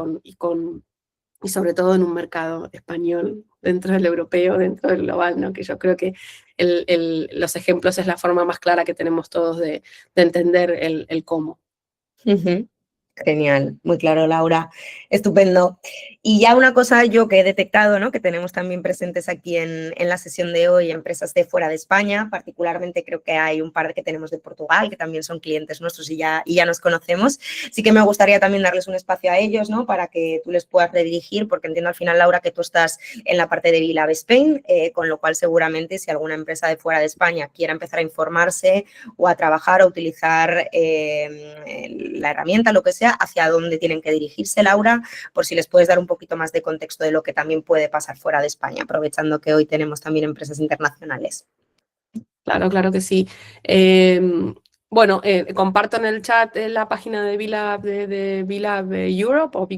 sobre todo en un mercado español, dentro del europeo, dentro del global, ¿no? Que yo creo que los ejemplos es la forma más clara que tenemos todos de entender el cómo. Genial, muy claro, Laura. Estupendo. Y ya una cosa yo que he detectado, ¿no? Que tenemos también presentes aquí en la sesión de hoy, empresas de fuera de España, particularmente creo que hay un par que tenemos de Portugal, que también son clientes nuestros y ya nos conocemos. Sí que me gustaría también darles un espacio a ellos, ¿no? Para que tú les puedas redirigir, porque entiendo al final, Laura, que tú estás en la parte de Vilab Spain, con lo cual seguramente si alguna empresa de fuera de España quiera empezar a informarse o a trabajar o utilizar la herramienta, lo que sea, hacia dónde tienen que dirigirse, Laura, por si les puedes dar un poquito más de contexto de lo que también puede pasar fuera de España, aprovechando que hoy tenemos también empresas internacionales. Claro, claro que sí. Bueno, comparto en el chat la página de VLab, de VLab Europe o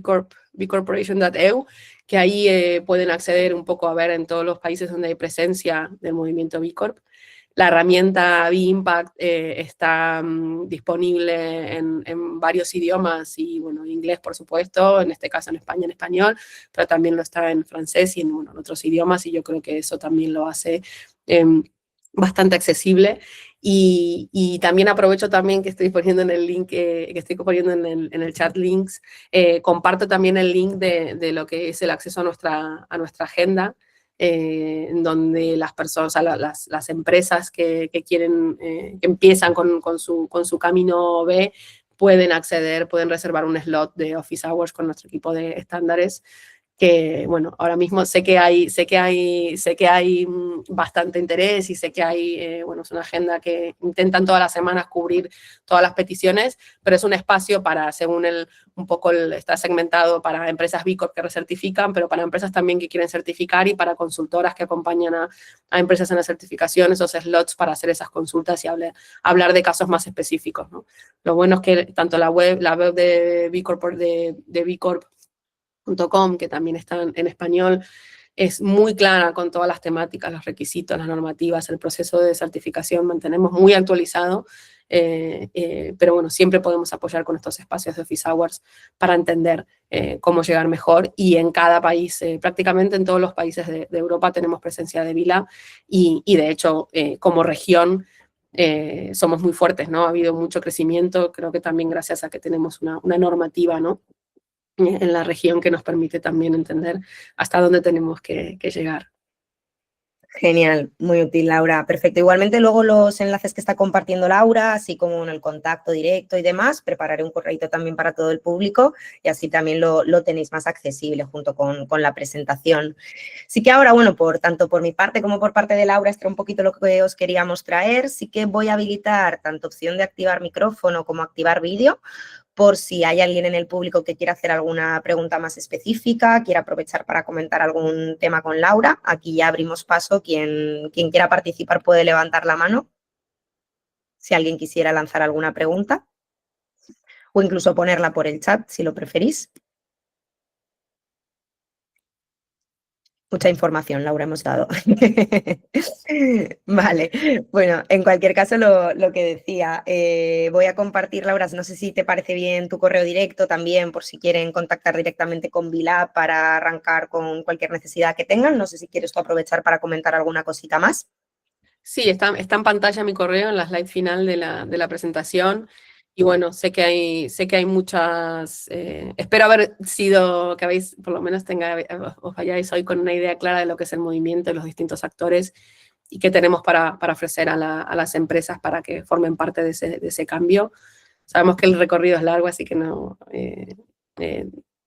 bcorporation.eu, que ahí pueden acceder un poco a ver en todos los países donde hay presencia del movimiento B Corp. La herramienta B-Impact está disponible en varios idiomas y, bueno, en inglés, por supuesto, en este caso en España en español, pero también lo está en francés y en otros idiomas, y yo creo que eso también lo hace bastante accesible. Y también aprovecho también que estoy poniendo en el link, que estoy poniendo en el chat links, comparto también el link de lo que es el acceso a nuestra agenda, en donde las personas, las empresas que quieren, que empiezan con su camino B, pueden acceder, pueden reservar un slot de Office Hours con nuestro equipo de estándares, que, bueno, ahora mismo sé que hay bastante interés, y sé que hay, bueno, es una agenda que intentan todas las semanas cubrir todas las peticiones, pero es un espacio para, según un poco está segmentado para empresas B Corp que recertifican, pero para empresas también que quieren certificar y para consultoras que acompañan a empresas en la certificación, esos slots para hacer esas consultas y hablar de casos más específicos, ¿no? Lo bueno es que tanto la web de B Corp, de B Corp .com, que también está en español, es muy clara con todas las temáticas, los requisitos, las normativas, el proceso de certificación, mantenemos muy actualizado, pero bueno, siempre podemos apoyar con estos espacios de Office Hours para entender cómo llegar mejor, y en cada país, prácticamente en todos los países de Europa tenemos presencia de VLab, y de hecho como región somos muy fuertes, ¿no? Ha habido mucho crecimiento, creo que también gracias a que tenemos una normativa, ¿no?, en la región, que nos permite también entender hasta dónde tenemos que llegar. Genial, muy útil, Laura. Perfecto. Igualmente, luego los enlaces que está compartiendo Laura, así como en el contacto directo y demás, prepararé un correo también para todo el público, y así también lo tenéis más accesible junto con la presentación. Sí que ahora, bueno, tanto por mi parte como por parte de Laura, esto era un poquito lo que os queríamos traer. Sí que voy a habilitar tanto opción de activar micrófono como activar vídeo, por si hay alguien en el público que quiera hacer alguna pregunta más específica, quiera aprovechar para comentar algún tema con Laura. Aquí ya abrimos paso. Quien quiera participar puede levantar la mano, si alguien quisiera lanzar alguna pregunta, o incluso ponerla por el chat, si lo preferís. Mucha información, Laura, hemos dado. Vale, bueno, en cualquier caso, lo que decía, voy a compartir, Laura, no sé si te parece bien tu correo directo también, por si quieren contactar directamente con VLab para arrancar con cualquier necesidad que tengan. No sé si quieres tú aprovechar para comentar alguna cosita más. Sí, está en pantalla mi correo en la slide final de la presentación. Y bueno, sé que hay muchas, espero haber sido, que habéis, por lo menos os vayáis hoy con una idea clara de lo que es el movimiento, de los distintos actores, y qué tenemos para ofrecer a las empresas para que formen parte de ese cambio. Sabemos que el recorrido es largo, así que no...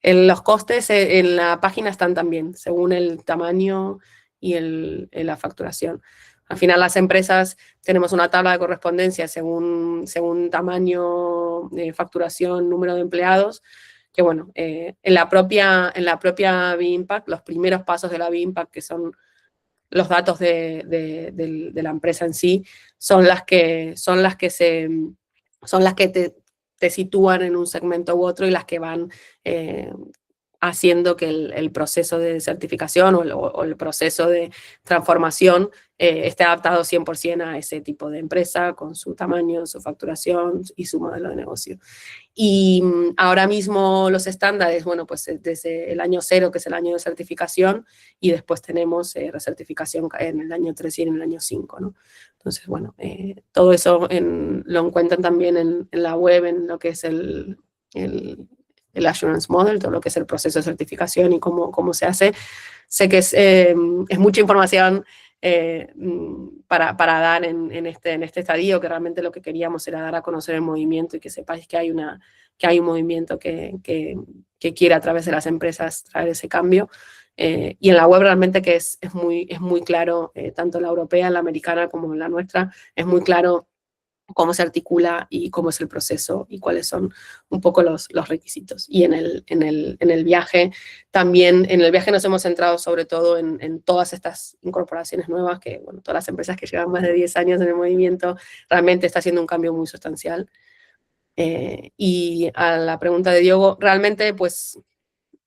los costes en la página están también, según el tamaño y la facturación. Al final, las empresas tenemos una tabla de correspondencia según tamaño, facturación, número de empleados, que bueno, en la propia B-Impact, los primeros pasos de la B-Impact, que son los datos de la empresa en sí, son las que te sitúan en un segmento u otro, y las que van haciendo que el proceso de certificación o el proceso de transformación esté adaptado 100% a ese tipo de empresa, con su tamaño, su facturación y su modelo de negocio. Y ahora mismo los estándares, bueno, pues desde el año 0, que es el año de certificación, y después tenemos recertificación en el año 3 y en el año 5, ¿no? Entonces, bueno, todo eso lo encuentran también en la web, en lo que es el Assurance Model, todo lo que es el proceso de certificación y cómo se hace. Sé que es mucha información para dar en este estadio, que realmente lo que queríamos era dar a conocer el movimiento y que sepáis que hay un movimiento que quiere a través de las empresas traer ese cambio. Y en la web realmente que es muy claro, tanto la europea, la americana como la nuestra, es muy claro cómo se articula y cómo es el proceso y cuáles son un poco los requisitos. Y en el viaje también, en el viaje nos hemos centrado sobre todo en todas estas incorporaciones nuevas, que bueno, todas las empresas que llevan más de 10 años en el movimiento, realmente está haciendo un cambio muy sustancial. Y a la pregunta de Diogo, realmente pues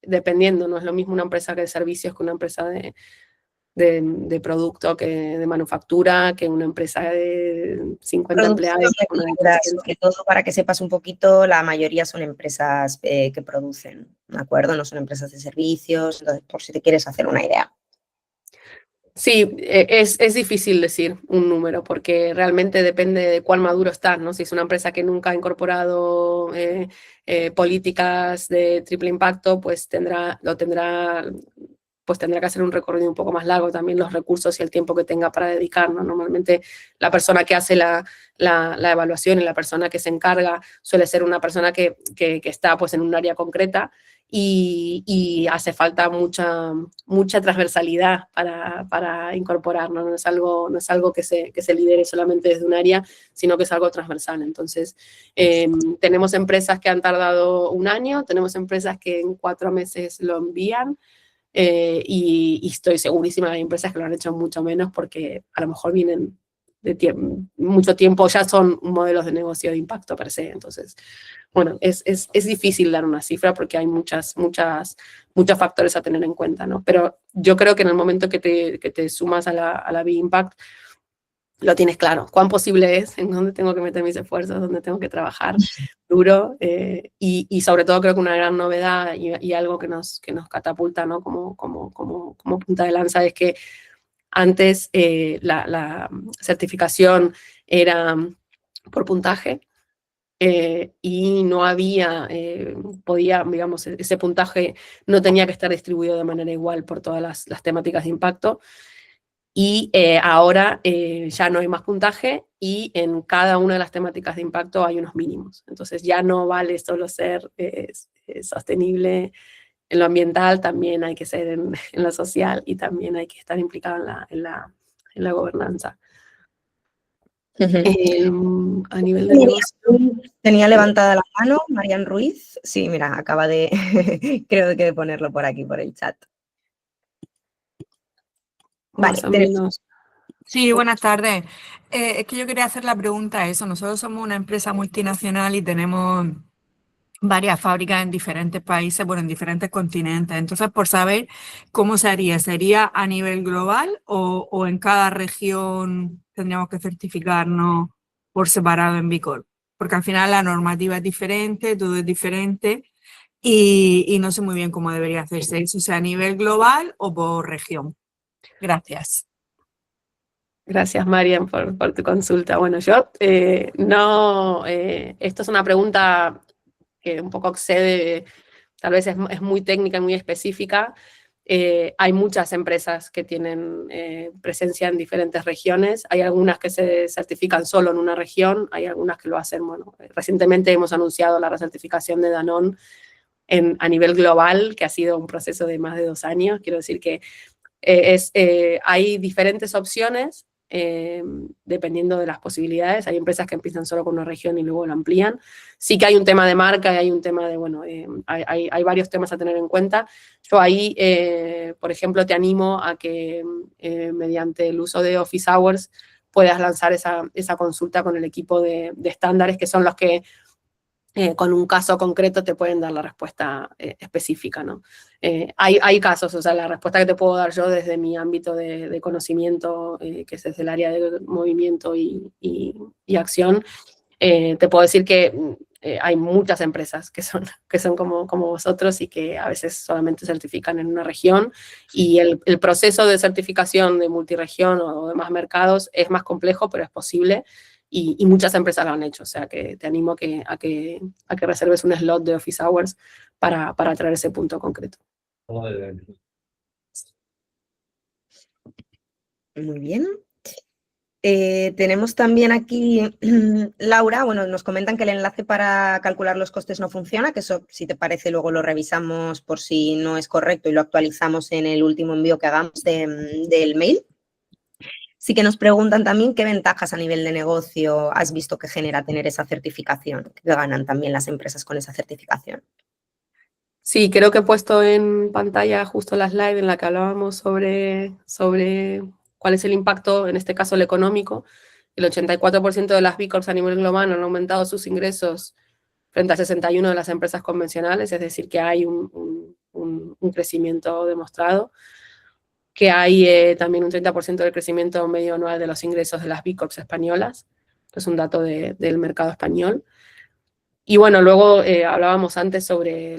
dependiendo, no es lo mismo una empresa de servicios que una empresa de producto, que de manufactura, que una empresa de 50 empleados. Sobre todo para que sepas un poquito, la mayoría son empresas que producen, ¿de acuerdo? No son empresas de servicios, entonces por si te quieres hacer una idea. Sí, es difícil decir un número porque realmente depende de cuán maduro estás, ¿no? Si es una empresa que nunca ha incorporado políticas de triple impacto, pues tendrá que hacer un recorrido un poco más largo, también los recursos y el tiempo que tenga para dedicar, ¿no? Normalmente la persona que hace la evaluación y la persona que se encarga suele ser una persona que está pues en un área concreta y hace falta mucha transversalidad para incorporar, ¿no? No es algo que se lidere solamente desde un área, sino que es algo transversal. Entonces, tenemos empresas que han tardado un año, tenemos empresas que en 4 meses lo envían, y estoy segurísima que hay empresas que lo han hecho mucho menos porque a lo mejor vienen de mucho tiempo, ya son modelos de negocio de impacto per se. Entonces, bueno, es difícil dar una cifra porque hay muchos factores a tener en cuenta, ¿no? Pero yo creo que en el momento que te sumas a la B-Impact, lo tienes claro, cuán posible es, en dónde tengo que meter mis esfuerzos, dónde tengo que trabajar duro, y sobre todo creo que una gran novedad y algo que nos catapulta, ¿no? como punta de lanza es que antes la certificación era por puntaje, y no había, digamos, ese puntaje no tenía que estar distribuido de manera igual por todas las temáticas de impacto. Y ahora ya no hay más puntaje y en cada una de las temáticas de impacto hay unos mínimos. Entonces ya no vale solo ser sostenible en lo ambiental, también hay que ser en lo social y también hay que estar implicado en la gobernanza. A nivel de negocio. Tenía levantada la mano Marian Ruiz. Sí, mira, acaba de, creo que de ponerlo por aquí, por el chat. Vale, sí, buenas tardes. Es que yo quería hacer la pregunta a eso. Nosotros somos una empresa multinacional y tenemos varias fábricas en diferentes países, bueno, en diferentes continentes. Entonces, por saber cómo se haría, ¿sería a nivel global o en cada región tendríamos que certificarnos por separado en B Corp? Porque al final la normativa es diferente, todo es diferente y no sé muy bien cómo debería hacerse. ¿Eso sea a nivel global o por región? Gracias. Gracias, Marian, por tu consulta. Bueno, yo esto es una pregunta que un poco excede, tal vez es muy técnica y muy específica. Hay muchas empresas que tienen presencia en diferentes regiones. Hay algunas que se certifican solo en una región, hay algunas que lo hacen, bueno, recientemente hemos anunciado la recertificación de Danone a nivel global, que ha sido un proceso de más de 2 años. Quiero decir que hay diferentes opciones dependiendo de las posibilidades. Hay empresas que empiezan solo con una región y luego lo amplían. Sí que hay un tema de marca y hay un tema de, bueno, hay varios temas a tener en cuenta. Yo ahí, por ejemplo, te animo a que mediante el uso de Office Hours puedas lanzar esa consulta con el equipo de estándares, que son los que con un caso concreto te pueden dar la respuesta específica, ¿no? Hay casos, o sea, la respuesta que te puedo dar yo desde mi ámbito de conocimiento, que es desde el área de movimiento y acción, te puedo decir que hay muchas empresas que son como vosotros y que a veces solamente certifican en una región, y el proceso de certificación de multiregión o de más mercados es más complejo, pero es posible. y muchas empresas lo han hecho, o sea que te animo a que reserves un slot de Office Hours para traer ese punto concreto. Muy bien. Tenemos también aquí, Laura, bueno, nos comentan que el enlace para calcular los costes no funciona, que eso, si te parece, luego lo revisamos por si no es correcto y lo actualizamos en el último envío que hagamos del mail. Sí que nos preguntan también qué ventajas a nivel de negocio has visto que genera tener esa certificación, que ganan también las empresas con esa certificación. Sí, creo que he puesto en pantalla justo la slide en la que hablábamos sobre cuál es el impacto, en este caso el económico. El 84% de las B Corps a nivel global han aumentado sus ingresos frente al 61% de las empresas convencionales, es decir, que hay un crecimiento demostrado, que hay también un 30% del crecimiento medio anual de los ingresos de las B Corps españolas, que es un dato del mercado español. Y bueno, luego hablábamos antes sobre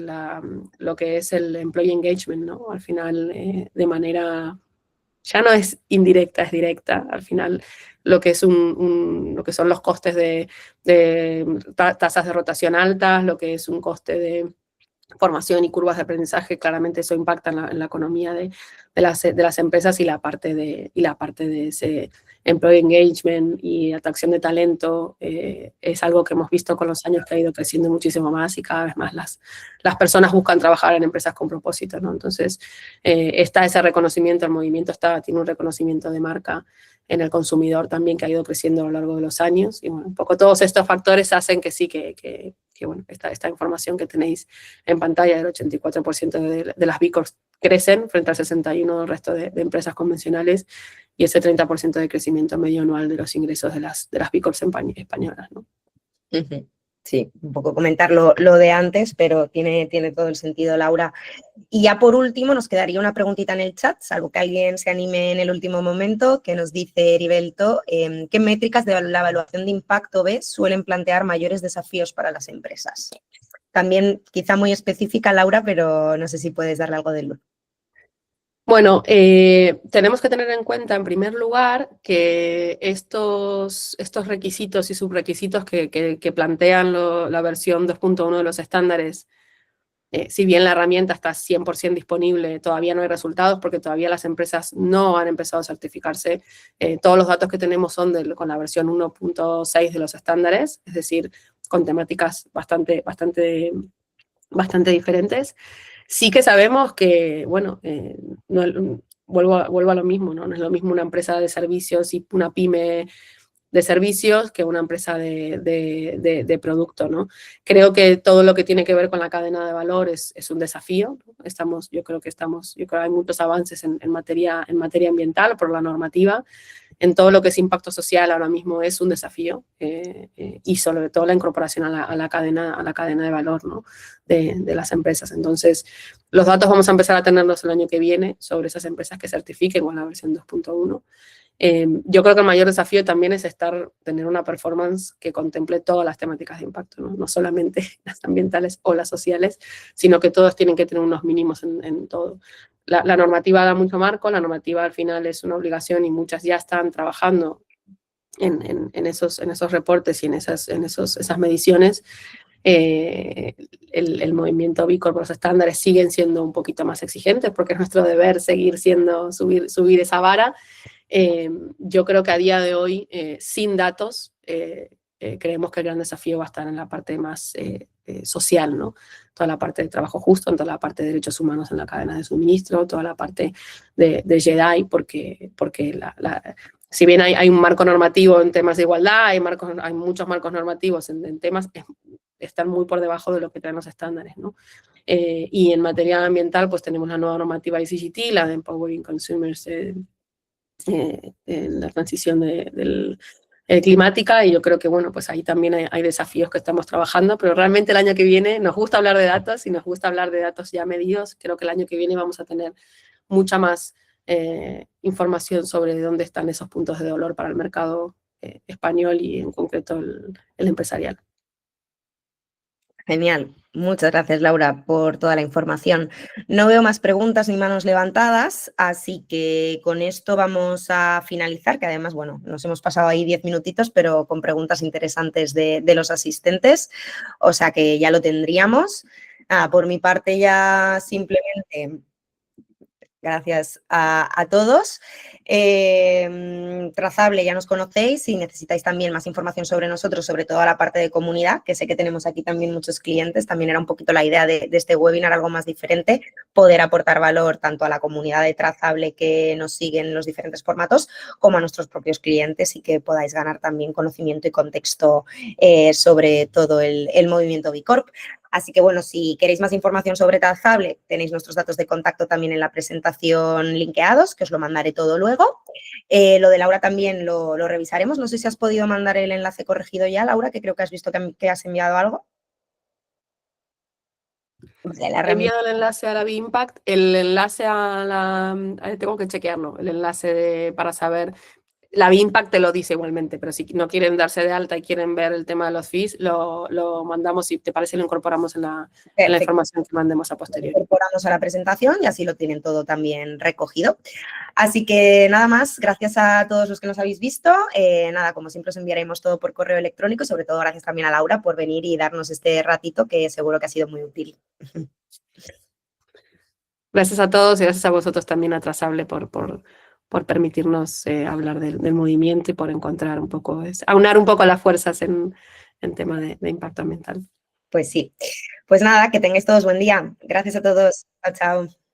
lo que es el employee engagement, ¿no? Al final, de manera, ya no es indirecta, es directa. Al final, lo que son los costes de tasas de rotación altas, lo que es un coste de formación y curvas de aprendizaje, claramente eso impacta en la economía de las empresas y la parte de ese employee engagement y atracción de talento es algo que hemos visto con los años que ha ido creciendo muchísimo más y cada vez más las personas buscan trabajar en empresas con propósito, ¿no? Entonces, está ese reconocimiento, el movimiento tiene un reconocimiento de marca en el consumidor también que ha ido creciendo a lo largo de los años y bueno, un poco todos estos factores hacen que sí, que bueno, esta información que tenéis en pantalla del 84% de las B Corps crecen frente al 61% del resto de empresas convencionales y ese 30% de crecimiento medio anual de los ingresos de las B Corps españolas, ¿no? Sí, un poco comentar lo de antes, pero tiene todo el sentido, Laura. Y ya por último nos quedaría una preguntita en el chat, salvo que alguien se anime en el último momento, que nos dice Heriberto, ¿qué métricas de la evaluación de impacto B suelen plantear mayores desafíos para las empresas? También quizá muy específica, Laura, pero no sé si puedes darle algo de luz. Bueno, tenemos que tener en cuenta, en primer lugar, que estos requisitos y subrequisitos que plantean la versión 2.1 de los estándares, si bien la herramienta está 100% disponible, todavía no hay resultados porque todavía las empresas no han empezado a certificarse. Todos los datos que tenemos son con la versión 1.6 de los estándares, es decir, con temáticas bastante diferentes. Sí que sabemos que, bueno, vuelvo a lo mismo, ¿no? No es lo mismo una empresa de servicios y una pyme de servicios que una empresa de producto, ¿no? Creo que todo lo que tiene que ver con la cadena de valor es un desafío, ¿no? Yo creo que hay muchos avances en materia ambiental por la normativa. En todo lo que es impacto social ahora mismo es un desafío y sobre todo la incorporación a la cadena de valor, ¿no? de las empresas. Entonces, los datos vamos a empezar a tenerlos el año que viene sobre esas empresas que certifiquen con la versión 2.1. Yo creo que el mayor desafío también es tener una performance que contemple todas las temáticas de impacto, ¿no? No solamente las ambientales o las sociales, sino que todos tienen que tener unos mínimos en todo. La normativa da mucho marco, la normativa al final es una obligación y muchas ya están trabajando en esos reportes y en esas mediciones. El movimiento B Corp, los estándares siguen siendo un poquito más exigentes porque es nuestro deber subir esa vara. Yo creo que a día de hoy, sin datos, creemos que el gran desafío va a estar en la parte más social, ¿no? Toda la parte de trabajo justo, en toda la parte de derechos humanos en la cadena de suministro, toda la parte de JEDI, porque si bien hay un marco normativo en temas de igualdad, hay muchos marcos normativos en temas, están muy por debajo de lo que traen los estándares, ¿no? Y en materia ambiental, pues tenemos la nueva normativa ICGT, la de Empowering Consumers en la transición climática, y yo creo que, bueno, pues ahí también hay desafíos que estamos trabajando, pero realmente el año que viene nos gusta hablar de datos y nos gusta hablar de datos ya medidos. Creo que el año que viene vamos a tener mucha más información sobre dónde están esos puntos de dolor para el mercado español y en concreto el empresarial. Genial. Muchas gracias, Laura, por toda la información. No veo más preguntas ni manos levantadas, así que con esto vamos a finalizar, que además, bueno, nos hemos pasado ahí 10 minutitos, pero con preguntas interesantes de los asistentes, o sea que ya lo tendríamos. Por mi parte ya simplemente... Gracias a todos. Trazable, ya nos conocéis. Si necesitáis también más información sobre nosotros, sobre toda la parte de comunidad, que sé que tenemos aquí también muchos clientes, también era un poquito la idea de este webinar, algo más diferente, poder aportar valor tanto a la comunidad de Trazable que nos sigue en los diferentes formatos, como a nuestros propios clientes y que podáis ganar también conocimiento y contexto sobre todo el movimiento B Corp. Así que, bueno, si queréis más información sobre Trazable, tenéis nuestros datos de contacto también en la presentación linkeados, que os lo mandaré todo luego. Lo de Laura también lo revisaremos. No sé si has podido mandar el enlace corregido ya, Laura, que creo que has visto que has enviado algo. He enviado el enlace a la B-Impact, el enlace a la... tengo que chequearlo, el enlace para saber... La B-Impact te lo dice igualmente, pero si no quieren darse de alta y quieren ver el tema de los fees, lo mandamos, si te parece, lo incorporamos en la información que mandemos a posteriori. Lo incorporamos a la presentación y así lo tienen todo también recogido. Así que nada más, gracias a todos los que nos habéis visto. Nada, como siempre os enviaremos todo por correo electrónico, sobre todo gracias también a Laura por venir y darnos este ratito que seguro que ha sido muy útil. Gracias a todos y gracias a vosotros también a Trazable por permitirnos hablar del movimiento y por encontrar un poco, aunar un poco las fuerzas en tema de impacto ambiental. Pues sí. Pues nada, que tengáis todos buen día. Gracias a todos. Chao, chao.